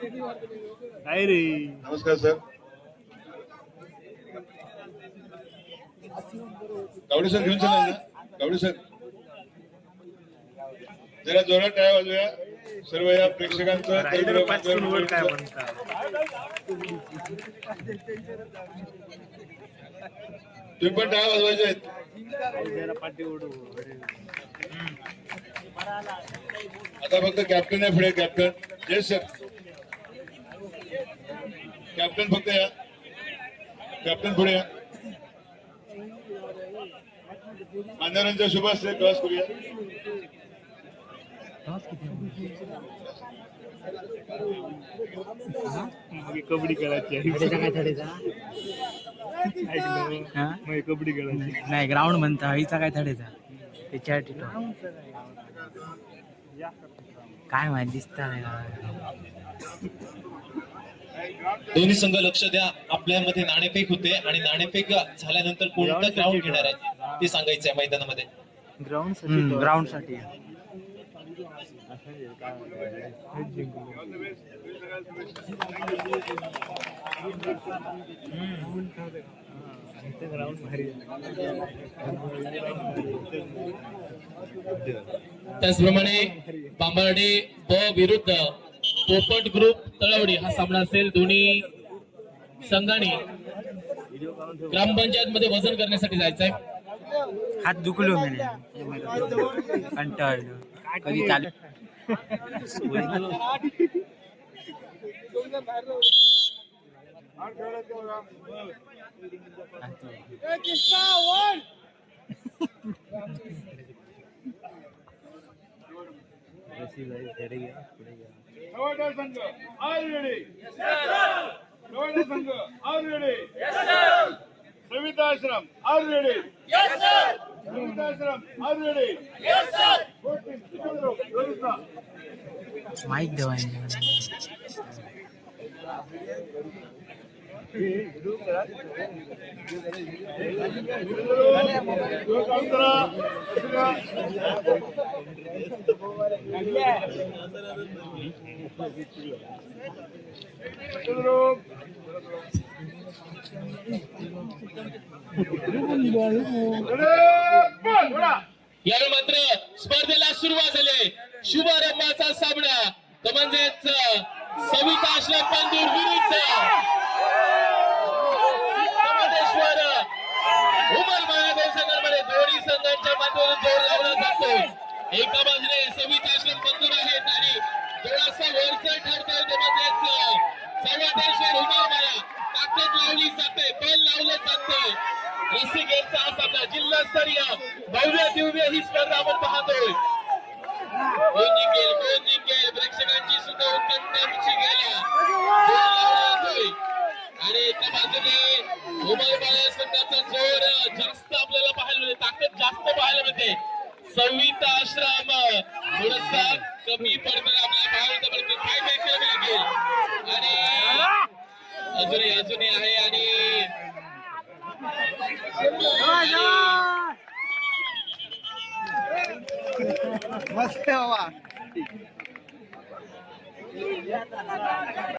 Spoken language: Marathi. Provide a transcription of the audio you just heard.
काय रे नमस्कार सर. गावडे सर घेऊन चला ना. गावडे सर जरा जोरात टाळ्या वाजवूया सर्व या प्रेक्षकांचं. काय म्हणता तुम्ही पण टाळ्या वाजवायच्या आहेत. पाठी ओढू आता फक्त कॅप्टन आहे पुढे. कॅप्टन जय सर. कॅप्टन फक्त या. कॅप्टन पुढे या. मान्यवरांच्या शुभ असते क्रॉस करूया. कबड्डी खेळायची कबड्डी खेळायची नाही ग्राउंड म्हणता हिचा काय थडेचा त्याच्यासाठी काय माहिती दिसता नाही. दोन्ही संघ लक्ष द्या. आपल्यामध्ये नाणेफेक होते आणि नाणेफेक झाल्यानंतर कोणतं ग्राउंड घेणार आहे ते सांगायचं आहे मैदानामध्ये. ग्राउंड साठी त्याचप्रमाणे बांबार्डे ब विरुद्ध पोपट ग्रुप तळवडी हा सामना असेल. दोन्ही संघांनी ग्रामपंचायत मध्ये वजन करण्यासाठी जायचंय. हात दुखलो मी कंटाळलो कधी चालू संघ ऑलरेडी. संघ ऑलरेडी. सविता आश्रम ऑलरेडी. सविता आश्रम ऑलरेडी. माईक देवा यावेळी मात्र स्पर्धेला सुरुवात झाली. शुभारंभाचा सामना म्हणजेच सविता आश्रम पांदूर विरुद्ध उमल महादेव संघामध्ये दोन्ही संघांच्या माध्यमातून जोर लावला जातो. एका बाजूने सविता आश्रम पांदूर आहेत आणि थोडासा वरचढ ठरतोय तो म्हणजेच सर्वाटेश्वर उमलमाळा. ताकद लावली जाते, बल लावलं जातं. रसिकेचा हा सामना जिल्हास्तरीय भव्य दिव्य ही स्पर्धा आपण पाहतोय. कोण जिंकेल कोण जिंकेल प्रेक्षकांची सुद्धा उत्कंठा गेला आणि एका बाजूने उमलमाळा संघाचा जोर जास्त आपल्याला पाहायला मिळते, ताकद जास्त पाहायला मिळते. सविता आश्रम थोडसा कमी पडताना आपल्याला पाहायला मिळतं, पण काय काय करावे लागेल आणि अजूनही आहे आणि मस्त